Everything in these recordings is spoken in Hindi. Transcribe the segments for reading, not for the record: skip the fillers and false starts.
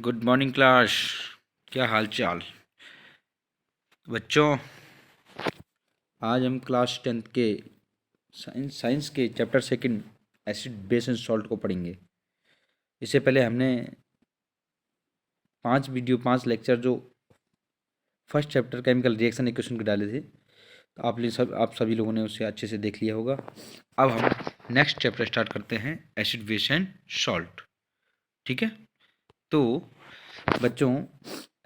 Good morning class. क्या हाल चाल बच्चों। आज हम क्लास 10th के साइंस के chapter second acid base and salt को पढ़ेंगे। इससे पहले हमने 5 लेक्चर जो first chapter chemical reaction equation के डाले थे, तो आप सभी लोगों ने उसे अच्छे से देख लिया होगा। अब हम नेक्स्ट चैप्टर स्टार्ट करते हैं, एसिड बेस एंड सॉल्ट। ठीक है, तो बच्चों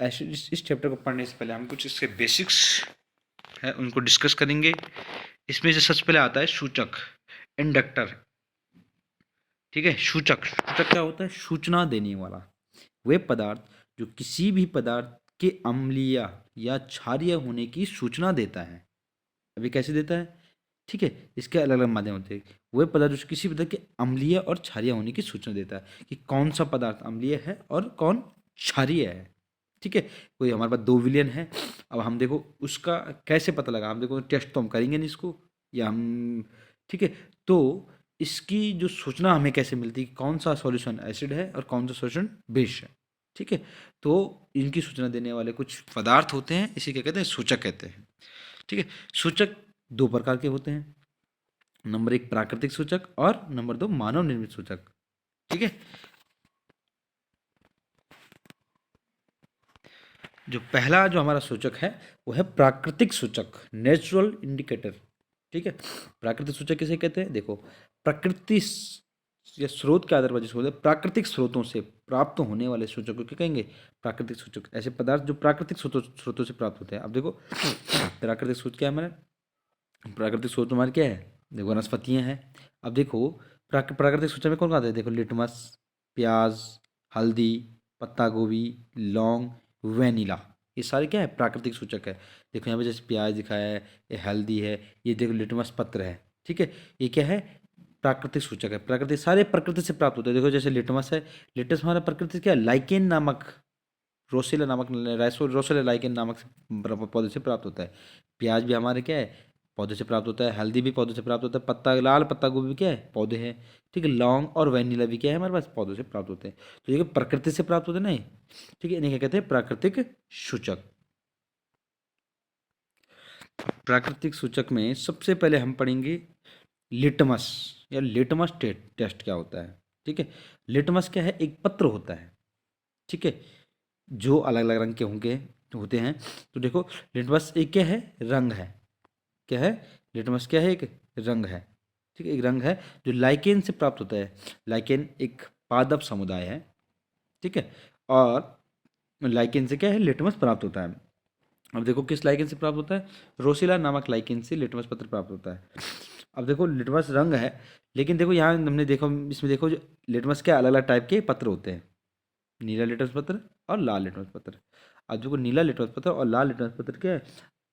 एसिड इस चैप्टर को पढ़ने से पहले हम कुछ इसके बेसिक्स है उनको डिस्कस करेंगे। इसमें जो सबसे पहले आता है सूचक, इंडक्टर। ठीक है, सूचक सूचक क्या होता है? सूचना देने वाला। वे पदार्थ जो किसी भी पदार्थ के अम्लीय या क्षारीय होने की सूचना देता है। अभी कैसे देता है? ठीक है, इसके अलग अलग माध्यम होते हैं। वे पदार्थ जो किसी पदार्थ के अम्लीय और क्षारीय होने की सूचना देता है कि कौन सा पदार्थ अम्लीय है और कौन क्षारीय है। ठीक है, कोई हमारे पास 2 विलियन है। अब हम देखो उसका कैसे पता लगा, हम देखो टेस्ट तो हम करेंगे नहीं इसको, या हम ठीक है, तो इसकी जो सूचना हमें कैसे मिलती है कि कौन सा सॉल्यूशन एसिड है और कौन सा सॉल्यूशन बेस है। ठीक है, तो इनकी सूचना देने वाले कुछ पदार्थ होते हैं, इसे क्या कहते हैं? सूचक कहते हैं। ठीक है, सूचक 2 प्रकार के होते हैं। नंबर 1 प्राकृतिक सूचक और नंबर 2 मानव निर्मित सूचक। ठीक है, जो पहला जो हमारा सूचक है वो है प्राकृतिक सूचक, नेचुरल इंडिकेटर। ठीक है, प्राकृतिक सूचक किसे कहते हैं? देखो, प्रकृति या स्रोत के आधार पर जिसको प्राकृतिक स्रोतों से प्राप्त होने वाले सूचक को क्या कहेंगे? प्राकृतिक सूचक। ऐसे पदार्थ जो प्राकृतिक स्रोतों से प्राप्त होते हैं। अब देखो प्राकृतिक स्रोत क्या है हमारा? प्राकृतिक स्रोत हमारे क्या है? देखो वनस्पतियाँ हैं। अब देखो प्राकृतिक सूचक में कौन कौन आता है? देखो लिटमस, प्याज, हल्दी, पत्ता गोभी, लौंग, वेनिला, ये सारे क्या है? प्राकृतिक सूचक है। देखो यहाँ पे जैसे प्याज दिखाया है, ये हल्दी है, ये देखो लिटमस पत्र है। ठीक है, ये क्या है? प्राकृतिक सूचक है। प्राकृतिक सारे प्रकृति से प्राप्त होते हैं। देखो जैसे लिटमस है, लिटमस हमारा प्रकृति क्या है? लाइकेन नामक, रोसेला नामक, रोसेला लाइकेन नामक पौधे से प्राप्त होता है। प्याज भी हमारे क्या है? पौधे से प्राप्त होता है। हल्दी भी पौधे से प्राप्त होता है। पत्ता लाल पत्ता गोभी भी क्या है? पौधे हैं। ठीक है, लौंग और वैनिला भी क्या है? हमारे पास पौधों से प्राप्त होते हैं। तो ये प्रकृति से प्राप्त होते हैं ना ये। ठीक है, इन्हें क्या कहते हैं? प्राकृतिक सूचक। प्राकृतिक सूचक में सबसे पहले हम पढ़ेंगे लिटमस या लिटमस टेस्ट क्या होता है। ठीक है, लिटमस क्या है? एक पत्र होता है। ठीक है, जो अलग अलग रंग के होते हैं। तो देखो लिटमस एक क्या है? रंग है। क्या है? लिटमस क्या है? एक रंग है। ठीक है, एक रंग है जो लाइकेन से प्राप्त होता है। लाइकेन एक पादप समुदाय है। ठीक है, और लाइकेन से क्या है? लिटमस प्राप्त होता है। अब देखो किस लाइकेन से प्राप्त होता है? रोसिला नामक लाइकेन से लिटमस पत्र प्राप्त होता है। अब देखो लिटमस रंग है, लेकिन देखो यहाँ हमने देखो, इसमें देखो जो लिटमस के अलग अलग टाइप के पत्र होते हैं, नीला लिटमस पत्र और लाल लिटमस पत्र। अब देखो नीला लिटमस पत्र और लाल लिटमस पत्र क्या है?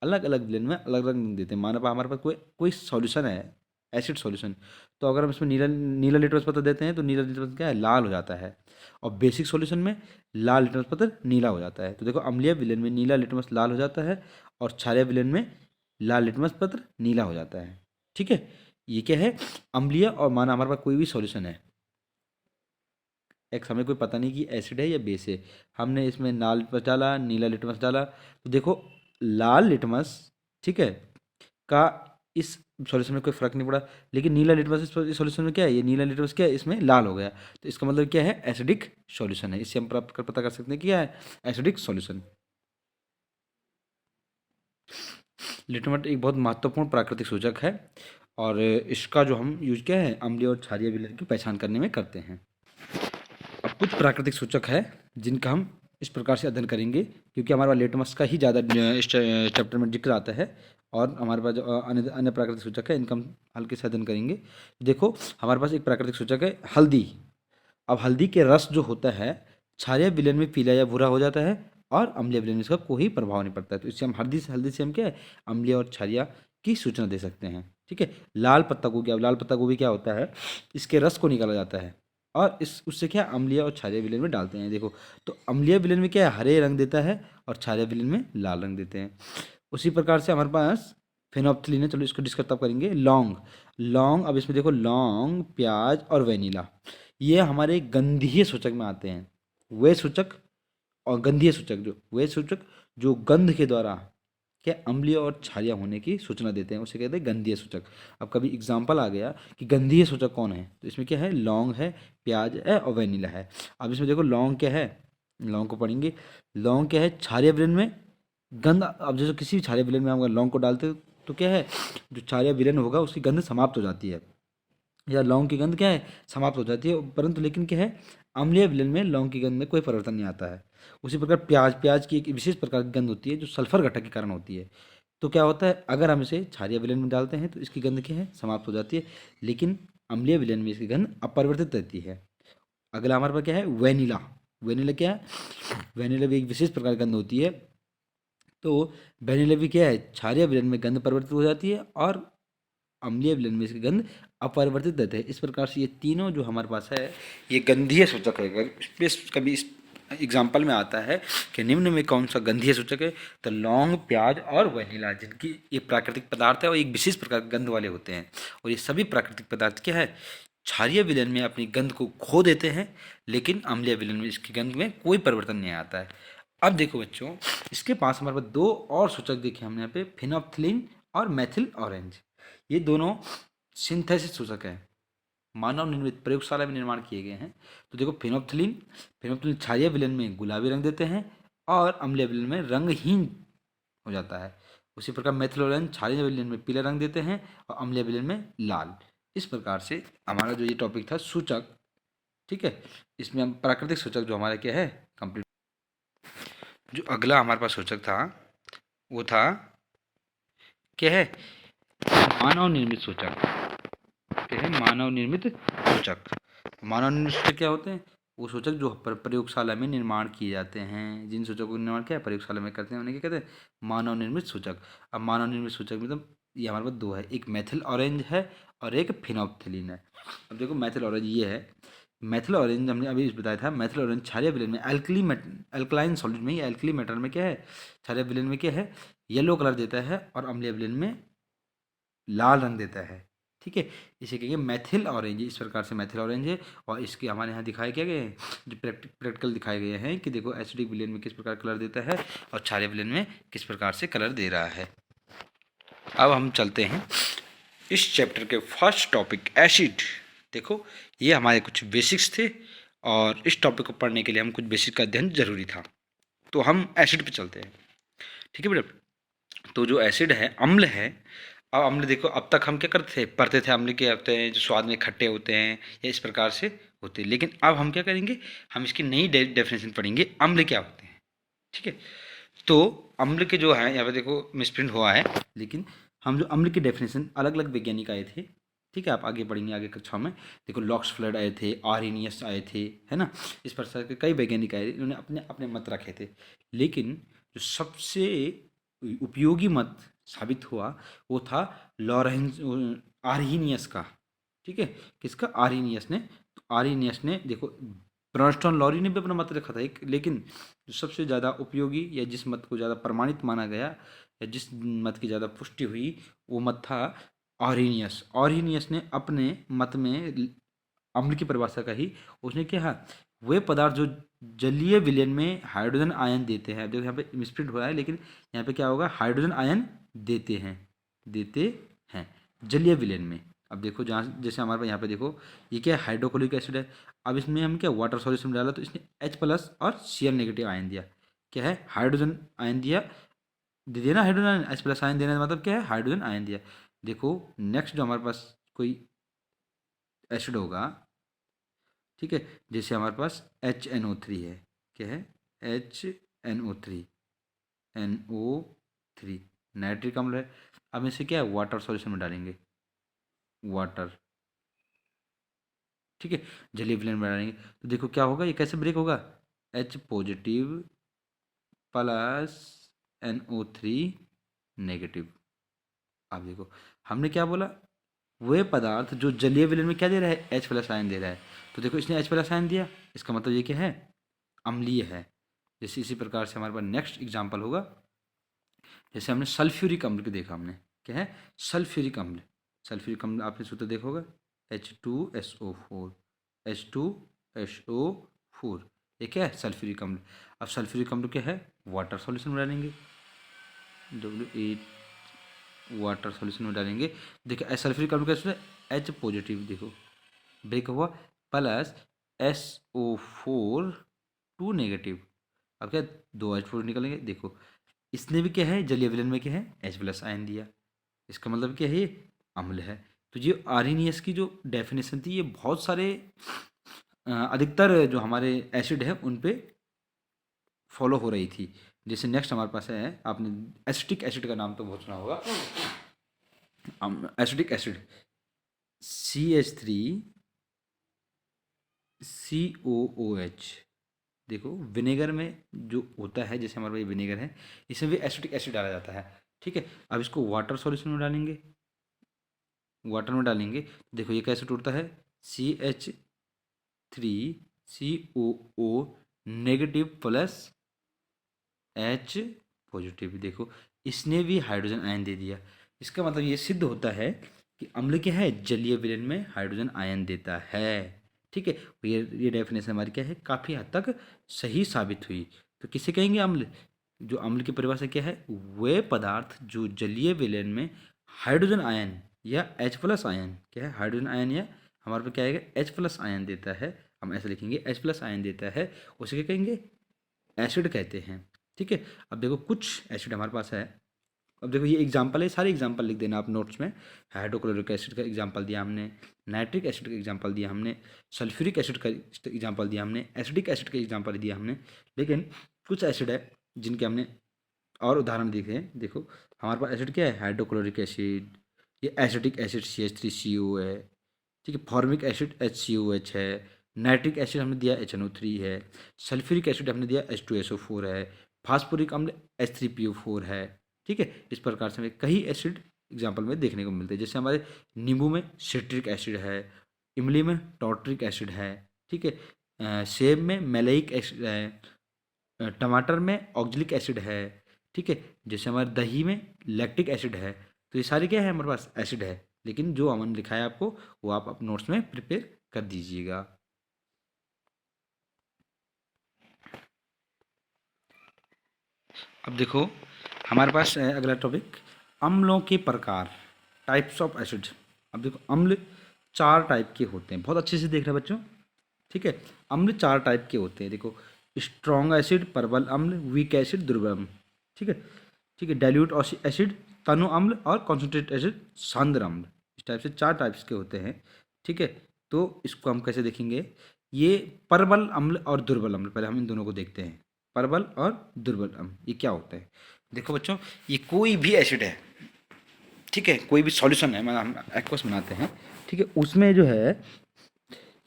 अलग अलग विलेन में अलग रंग देते हैं। माना हमारे पास कोई कोई सॉल्यूशन है, एसिड सॉल्यूशन, तो अगर हम इसमें नीला नीला लिटमस पत्र देते हैं तो नीला लिटमस क्या है? लाल हो जाता है। और बेसिक सॉल्यूशन में लाल लिटमस पत्र नीला हो जाता है। तो देखो अम्लीय विलेन में नीला लिटमस लाल हो जाता है और क्षारीय विलेन में लाल लिटमस पत्र नीला हो जाता है। ठीक है, ये क्या है? अम्लीय। और माना हमारे पास कोई भी सॉल्यूशन है, एक हमें कोई पता नहीं कि एसिड है या बेस है, हमने इसमें लाल लिटमस डाला, नीला लिटमस डाला, तो देखो लाल लिटमस, ठीक है, का इस सॉल्यूशन में कोई फर्क नहीं पड़ा। लेकिन नीला लिटमस इस सॉल्यूशन में क्या है? ये नीला लिटमस क्या है? इसमें लाल हो गया। तो इसका मतलब क्या है? एसिडिक सॉल्यूशन है। इससे हम प्राप्त कर पता कर सकते हैं कि क्या है? Acidic solution. लिटमस एक बहुत महत्वपूर्ण प्राकृतिक सूचक है और इसका जो हम यूज क्या है? अम्लीय और क्षारीय विलयन की पहचान करने में करते हैं। अब कुछ प्राकृतिक सूचक है जिनका हम इस प्रकार से अध्ययन करेंगे, क्योंकि हमारे पास लिटमस का ही ज़्यादा इस चैप्टर में जिक्र आता है और हमारे पास जो अन्य अन्य प्राकृतिक सूचक है इनका हम हल्के से अध्ययन करेंगे। देखो हमारे पास एक प्राकृतिक सूचक है हल्दी। अब हल्दी के रस जो होता है क्षारीय विलयन में पीला या भूरा हो जाता है और अम्लीय विलयन में इसका कोई प्रभाव नहीं पड़ता है। तो इससे हम हल्दी से हम क्या है? अम्लीय और क्षारीय की सूचना दे सकते हैं। ठीक है, लाल पत्ता गोभी। अब लाल पत्ता गोभी क्या होता है? इसके रस को निकाला जाता है और इस उससे क्या अम्लीय और क्षारीय विलयन में डालते हैं। देखो तो अम्लीय विलयन में क्या है? हरे रंग देता है और क्षारीय विलयन में लाल रंग देते हैं। उसी प्रकार से हमारे पास फेनोप्थलीन है। चलो इसको डिस्कस तब करेंगे। लौंग, लौंग, अब इसमें देखो लौंग, प्याज और वेनिला, ये हमारे गंधीय सूचक में आते हैं। वे सूचक और गंधीय सूचक जो वे सूचक जो गंध के द्वारा क्या अम्लीय और क्षारीय होने की सूचना देते हैं, उसे कहते हैं गंधीय सूचक। अब कभी एग्जाम्पल आ गया कि गंधीय सूचक कौन है, तो इसमें क्या है, लौंग है, प्याज है और वेनिला है। अब इसमें देखो लौंग क्या है, लौंग को पढ़ेंगे। लौंग क्या है, क्षारीय विलयन में गंध, अब जैसे किसी भी क्षारीय विलयन में हम अगर लौंग को डालते हैं तो क्या है, जो क्षारीय विलयन होगा उसकी गंध समाप्त हो जाती है, या लौंग की गंध क्या है, समाप्त हो जाती है। परंतु लेकिन क्या है, अम्लीय विलयन में लौंग की गंध में कोई परिवर्तन नहीं आता है। उसी प्रकार प्याज, प्याज की एक विशेष प्रकार की गंध होती है जो सल्फर घटक के कारण होती है। तो क्या होता है, अगर हम इसे क्षारीय विलयन में डालते हैं तो इसकी गंध क्या है, समाप्त हो जाती है, लेकिन अम्लीय विलयन में इसकी गंध अपरिवर्तित रहती है। अगला हमारे पास क्या है, वेनिला। वेनिला क्या है, वेनिला भी एक विशेष प्रकार की गंध होती है। तो वेनिला भी क्या है, क्षारीय विलयन में गंध परिवर्तित हो जाती है और अम्लीय विलयन में इसकी गंध अपरिवर्तित रहते हैं। इस प्रकार से ये तीनों जो हमारे पास है ये गंधीय सूचक है। कभी इस एग्जाम्पल में आता है कि निम्न में कौन सा गंधीय सूचक है, तो लौंग, प्याज और वनीला, जिनकी ये प्राकृतिक पदार्थ है और एक विशेष प्रकार के गंध वाले होते हैं। और ये सभी प्राकृतिक पदार्थ क्या है, क्षारीय विलयन में अपनी गंध को खो देते हैं, लेकिन अम्लीय विलयन में इसकी गंध में कोई परिवर्तन नहीं आता है। अब देखो बच्चों, इसके पास हमारे पास दो और सूचक देखे हमने यहाँ पे, फिनोप्थिलीन और मेथिल ऑरेंज। ये दोनों सिंथेसिस सूचक है, मानव निर्मित प्रयोगशाला में निर्माण किए गए हैं। तो देखो फिनोप्थिलीन, फिनोप्थिलीन क्षारीय विलयन में गुलाबी रंग देते हैं और अम्लीय विलयन में रंगहीन हो जाता है। उसी प्रकार मेथिल ऑरेंज क्षारीय विलयन में पीला रंग देते हैं और अम्लीय विलयन में लाल। इस प्रकार से हमारा जो ये टॉपिक था सूचक, ठीक है, इसमें हम प्राकृतिक सूचक जो हमारा क्या है कंप्लीट। जो अगला हमारे पास सूचक था वो था क्या है, मानव निर्मित सूचक। क्या है, मानव निर्मित सूचक। मानव निर्मित सूचक क्या होते हैं, वो सूचक जो प्रयोगशाला में निर्माण किए जाते हैं। जिन सूचकों का निर्माण क्या है प्रयोगशाला में करते हैं उन्हें क्या कहते हैं, मानव निर्मित सूचक। अब मानव निर्मित सूचक मतलब ये हमारे पास दो है, एक मेथिल ऑरेंज है और एक फिनोप्थिलीन है। अब देखो मेथिल ऑरेंज ये है, मेथिल ऑरेंज हमने अभी बताया था, मेथिल ऑरेंज क्षारीय विलयन में अल्कलाइन सॉलिड में, एल्कली मेटल में क्या है, क्षारीय विलयन में क्या है, येलो कलर देता है और अम्लीय विलयन में लाल रंग देता है। ठीक है, इसे कहेंगे मेथिल ऑरेंज। इस प्रकार से मेथिल ऑरेंज है। और इसके हमारे यहाँ दिखाए क्या गए हैं, जो प्रैक्टिकल दिखाए गए हैं कि देखो एसिडिक विलयन में किस प्रकार कलर देता है और क्षारीय विलयन में किस प्रकार से कलर दे रहा है। अब हम चलते हैं इस चैप्टर के फर्स्ट टॉपिक एसिड। देखो ये हमारे कुछ बेसिक्स थे और इस टॉपिक को पढ़ने के लिए हम कुछ बेसिक का अध्ययन जरूरी था। तो हम एसिड पे चलते हैं, ठीक है बेटा। तो जो एसिड है, अम्ल है। अब अम्ल देखो, अब तक हम क्या करते थे, पढ़ते थे अम्ल के होते हैं जो स्वाद में खट्टे होते हैं या इस प्रकार से होते हैं। लेकिन अब हम क्या करेंगे, हम इसकी नई डेफिनेशन पढ़ेंगे, अम्ल क्या होते हैं। ठीक है, तो अम्ल के जो है यहाँ पे देखो मिसप्रिंट हुआ है, लेकिन हम जो अम्ल की डेफिनेशन अलग अलग वैज्ञानिक आए थे, ठीक है, आप आगे पढ़ेंगे आगे कक्षा में। देखो लॉक्स फ्लड आए थे, आर्हेनियस आए थे, है ना, इस प्रकार के कई वैज्ञानिक आए थे, इन्होंने अपने अपने मत रखे थे। लेकिन जो सबसे उपयोगी मत साबित हुआ वो था लॉरेंस आर्हीनियस का। ठीक है, किसका, आर्हीनियस ने। तो आर्हीनियस ने देखो, ब्रॉन्स्टन लॉरी ने भी अपना मत रखा था एक, लेकिन जो सबसे ज़्यादा उपयोगी या जिस मत को ज़्यादा प्रमाणित माना गया या जिस मत की ज़्यादा पुष्टि हुई वो मत था आर्हीनियस। आर्हीनियस ने अपने मत में अम्ल की परिभाषा का ही, उसने क्या, वे पदार्थ जो जलीय विलयन में हाइड्रोजन आयन देते हैं। देखो यहाँ पे मिसप्रिंट हुआ है, लेकिन यहाँ पे क्या होगा, हाइड्रोजन आयन देते हैं, देते हैं जलीय विलयन में। अब देखो जहाँ जैसे हमारे पास यहाँ पे देखो ये क्या है, हाइड्रोक्लोरिक एसिड है। अब इसमें हम क्या वाटर सॉल्यूशन में डाला तो इसने H+ और Cl नेगेटिव आयन दिया। क्या है, हाइड्रोजन आयन दिया, दे दिया ना हाइड्रोजन आयन। H+ आयन देने का मतलब क्या है, हाइड्रोजन आयन दिया। देखो नेक्स्ट जो हमारे पास कोई एसिड होगा, ठीक है, जैसे हमारे पास HNO3 है। क्या है, HNO3, NO3 नाइट्रिक अम्ल है। अब इसे क्या है, वाटर सॉल्यूशन में डालेंगे, वाटर, ठीक है, जलीय विलयन में डालेंगे तो देखो क्या होगा, ये कैसे ब्रेक होगा, H+ प्लस NO3 नेगेटिव। अब देखो हमने क्या बोला, वे पदार्थ जो जलीय विलयन में क्या दे रहा है, H+ आयन दे रहा है। तो देखो इसने H+ आयन दिया, इसका मतलब ये क्या है, अम्लीय है। जैसे इसी प्रकार से हमारे पास नेक्स्ट एग्जाम्पल होगा, जैसे हमने सल्फ्यूरिक अम्ल को देखा, हमने क्या है, सल्फ्यूरिक अम्ल। सल्फ्यूरिक अम्ल आपने सूत्र देखा होगा, H2SO4, H2SO4, ये क्या है? सल्फ्यूरिक अम्ल। अब सल्फ्यूरिक अम्ल क्या है? वाटर सॉल्यूशन में डालेंगे, वाटर सॉल्यूशन में डालेंगे। देखिए सल्फ्यूरिक अम्ल कैसे है? एच पॉजिटिव, देखो ब्रेक हुआ, प्लस SO4 2 नेगेटिव। अब क्या, 2 H4 निकलेंगे। देखो इसने भी क्या है, जलीय विलयन में क्या है, H+ आयन दिया। इसका मतलब क्या है, ये अम्ल है। तो ये आर्हेनियस की जो डेफिनेशन थी, ये बहुत सारे अधिकतर जो हमारे एसिड है उन पे फॉलो हो रही थी। जैसे नेक्स्ट हमारे पास है, आपने एसिटिक एसिड का नाम तो बहुत सुना होगा। Acetic acid CH3COOH। देखो विनेगर में जो होता है, जैसे हमारे पास विनेगर है, इसमें भी एसिटिक एसिड डाला जाता है। ठीक है, अब इसको वाटर सॉल्यूशन में डालेंगे, वाटर में डालेंगे। देखो ये कैसे टूटता है, CH3COO negative plus H positive. देखो इसने भी हाइड्रोजन आयन दे दिया। इसका मतलब ये सिद्ध होता है कि अम्ल क्या है, जलीय विलयन में हाइड्रोजन आयन देता है। ठीक है, ये डेफिनेशन हमारी क्या है, काफ़ी हद तक सही साबित हुई। तो किसे कहेंगे अम्ल? जो अम्ल की परिभाषा क्या है, वे पदार्थ जो जलीय विलयन में हाइड्रोजन आयन या H+ आयन, क्या है, हाइड्रोजन आयन या हमारे पे क्या आएगा, H+ आयन देता है। हम ऐसे लिखेंगे H+ आयन देता है, उसे क्या कहेंगे, एसिड कहते हैं। ठीक है, अब देखो कुछ एसिड हमारे पास है। अब देखो ये एग्जांपल है, सारे एग्जांपल लिख देना आप नोट्स में। हाइड्रोक्लोरिक एसिड का एग्जांपल दिया हमने, नाइट्रिक एसिड का एग्जांपल दिया हमने, सल्फ्यूरिक एसिड का एग्जांपल दिया हमने, एसिडिक एसिड का एग्जांपल दिया हमने। लेकिन कुछ एसिड है जिनके हमने और उदाहरण देखे हैं। देखो हमारे पास एसिड क्या है, हाइड्रोक्लोरिक एसिड, ये एसिडिक एसिड CH3CO है। ठीक है, फॉर्मिक एसिड HCOH है, नाइट्रिक एसिड हमने दिया HNO3 है, सल्फ्यूरिक एसिड हमने दिया H2SO4 है, फास्फोरिक अम्ल H3PO4 है। ठीक है, इस प्रकार से हमें कई एसिड एग्जाम्पल में देखने को मिलते हैं। जैसे हमारे नींबू में सिट्रिक एसिड है, इमली में टॉर्ट्रिक एसिड है। ठीक है, सेब में मेलेइक एसिड है, टमाटर में ऑक्जेलिक एसिड है। ठीक है, जैसे हमारे दही में लैक्टिक एसिड है। तो ये सारे क्या है, हमारे पास एसिड है। लेकिन जो हमने लिखा है आपको, वो आप अपने नोट्स में प्रिपेयर कर दीजिएगा। अब देखो हमारे पास है अगला टॉपिक, अम्लों के प्रकार, टाइप्स ऑफ एसिड। अब देखो अम्ल 4 टाइप के होते हैं, बहुत अच्छे से देख रहे हैं बच्चों। ठीक है, अम्ल 4 टाइप के होते हैं। देखो स्ट्रॉन्ग एसिड, प्रबल अम्ल, वीक एसिड, दुर्बल अम्ल। ठीक है, ठीक है, डाइल्यूट एसिड, तनु अम्ल, और कॉन्सेंट्रेट एसिड, सांद्र अम्ल। इस टाइप से 4 टाइप्स के होते हैं। ठीक है, तो इसको हम कैसे देखेंगे, ये प्रबल अम्ल और दुर्बल अम्ल, पहले हम इन दोनों को देखते हैं। प्रबल और दुर्बल अम्ल ये क्या होता है? देखो बच्चों, ये कोई भी एसिड है, ठीक है, कोई भी सॉल्यूशन है, मतलब हम एक्वस बनाते हैं, ठीक है, उसमें जो है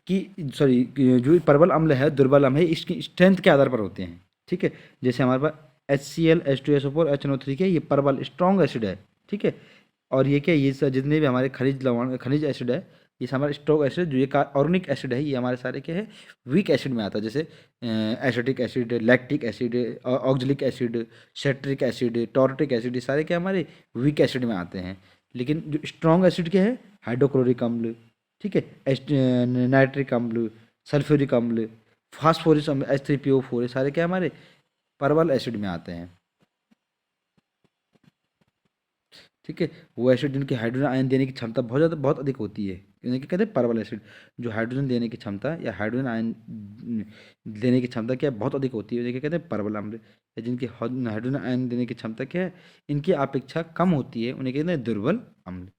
कि सॉरी, जो प्रबल अम्ल है, दुर्बल अम्ल है, इसकी स्ट्रेंथ के आधार पर होते हैं। ठीक है, जैसे हमारे पास HCl H2SO4 HNO3 के, ये प्रबल स्ट्रॉन्ग एसिड है। ठीक है, और ये क्या, ये जितने भी हमारे खनिज लवण, खनिज एसिड है, ये हमारा स्ट्रॉन्ग एसिड, जो ये ऑर्गेनिक एसिड है, ये हमारे सारे क्या है, वीक एसिड में आता है। जैसे acetic acid, lactic acid, oxalic acid, citric acid, tartaric acid, ये सारे क्या हमारे वीक एसिड में आते हैं। लेकिन जो स्ट्रॉन्ग एसिड क्या है, हाइड्रोक्लोरिक अम्ल, ठीक है, नाइट्रिक अम्ल, सल्फ्यूरिक अम्ल, फास्फोरिक अम्ल H3PO4, ये सारे क्या हमारे परवल एसिड में आते हैं। ठीक है, वो एसिड जिनकी हाइड्रोजन आयन देने की क्षमता बहुत ज़्यादा, बहुत अधिक होती है, इन्हें क्या कहते हैं, परवल एसिड। जो हाइड्रोजन देने की क्षमता या हाइड्रोजन आयन देने की क्षमता क्या बहुत अधिक होती है, उन्हें क्या कहते हैं, परवल अम्ल। या जिनकी हाइड्रोजन आयन देने की क्षमता क्या है, इनकी अपेक्षा कम होती है, उन्हें कहते हैं दुर्बल अम्ल।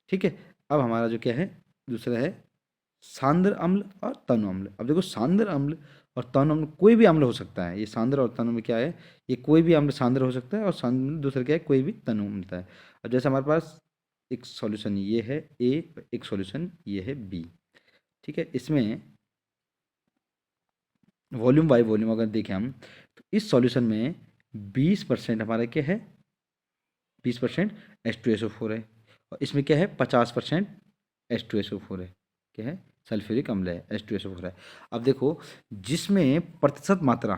ठीक है, अब हमारा जो क्या है, दूसरा है सांद्र अम्ल और तनु अम्ल। अब देखो सांद्र अम्ल और तनु अम्ल, कोई भी अम्ल हो सकता है। ये सांद्र और तनु में क्या है, ये कोई भी अम्ल सांद्र हो सकता है, और सांद्र दूसरा क्या है, कोई भी तनु मिलता है। अब जैसे हमारे पास एक सॉल्यूशन ये है ए, एक सॉल्यूशन ये है बी। ठीक है, इसमें वॉल्यूम बाई वॉल्यूम अगर देखें हम, तो इस सॉल्यूशन में 20% हमारा क्या है, 20% H2SO4 है, और इसमें क्या है, 50% H2SO4 है। क्या है, सल्फ्यूरिक अम्ल है, H2SO4 है। अब देखो जिसमें प्रतिशत मात्रा,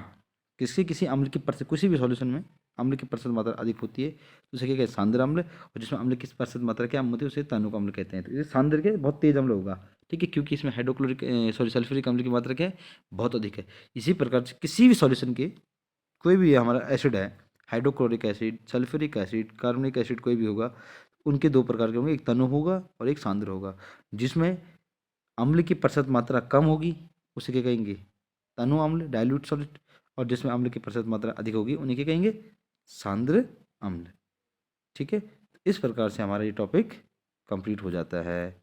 किसी किसी अम्ल की प्रतिशत, किसी भी सॉल्यूशन में अम्ल की प्रतिशत मात्रा अधिक होती है तो उसे क्या कहते हैं, सांद्र अम्ल। और जिसमें अम्ल की प्रतिशत मात्रा क्या होती है उसे तनुक अम्ल कहते हैं। तो ये सांद्र के बहुत तेज अम्ल होगा, ठीक है, क्योंकि इसमें हाइड्रोक्लोरिक सल्फ्यूरिक अम्ल की मात्रा क्या है, बहुत अधिक है। इसी प्रकार से किसी भी सॉल्यूशन के, कोई भी हमारा एसिड है, hydrochloric acid, sulphuric acid, carbonic acid कोई भी होगा, उनके दो प्रकार के होंगे, एक तनु होगा और एक सांद्र होगा। जिसमें अम्ल की प्रतिशत मात्रा कम होगी उसे क्या कहेंगे, तनु अम्ल, डाइल्यूट सॉल्ट। और जिसमें अम्ल की प्रतिशत मात्रा अधिक होगी उन्हें क्या कहेंगे, सांद्र अम्ल। ठीक है, इस प्रकार से हमारा ये टॉपिक कंप्लीट हो जाता है।